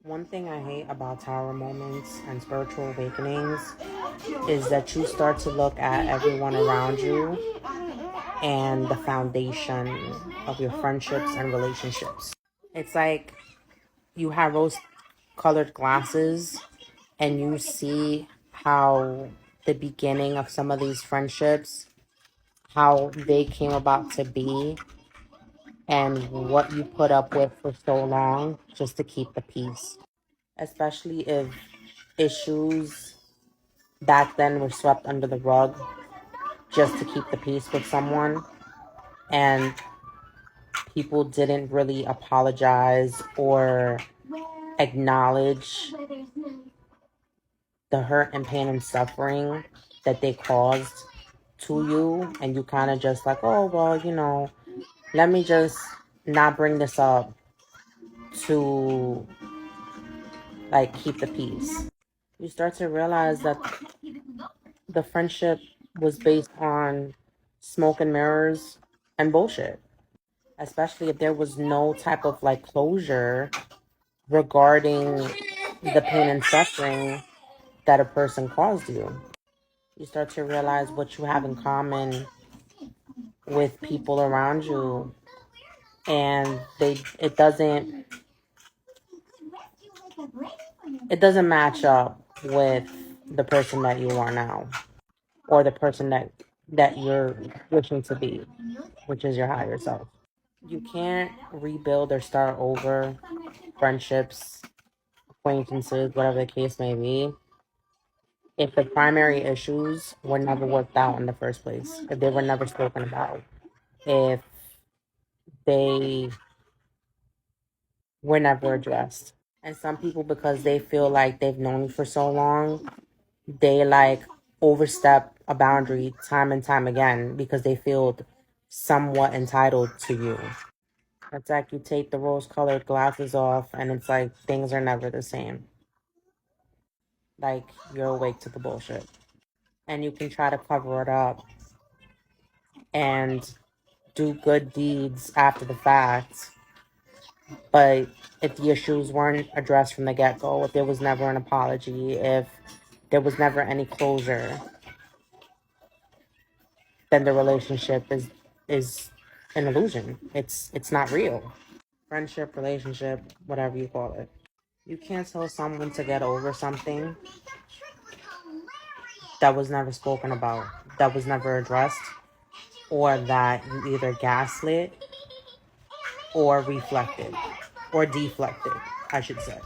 One thing I hate about tower moments and spiritual awakenings is that you start to look at everyone around you and the foundation of your friendships and relationships. It's like you have rose colored glasses and you see how the beginning of some of these friendships, how they came about to be, and what you put up with for so long just to keep the peace. Especially if issues back then were swept under the rug just to keep the peace with someone, and people didn't really apologize or acknowledge the hurt and pain and suffering that they caused to you, and you kind of just like, oh well, let me just not bring this up to like keep the peace. You start to realize that the friendship was based on smoke and mirrors and bullshit, especially if there was no type of like closure regarding the pain and suffering that a person caused you. You start to realize what you have in common with people around you, and it doesn't match up with the person that you are now, or the person that you're wishing to be, which is your higher self. You can't rebuild or start over friendships, acquaintances, whatever the case may be, if the primary issues were never worked out in the first place, if they were never spoken about, if they were never addressed. And some people, because they feel like they've known you for so long, they like overstep a boundary time and time again because they feel somewhat entitled to you. It's like you take the rose colored glasses off and it's like things are never the same. Like you're awake to the bullshit. And you can try to cover it up and do good deeds after the fact. But if the issues weren't addressed from the get go, if there was never an apology, if there was never any closure, then the relationship is an illusion. It's not real. Friendship, relationship, whatever you call it. You can't tell someone to get over something that was never spoken about, that was never addressed, or that you either gaslit or reflected or deflected, I should say.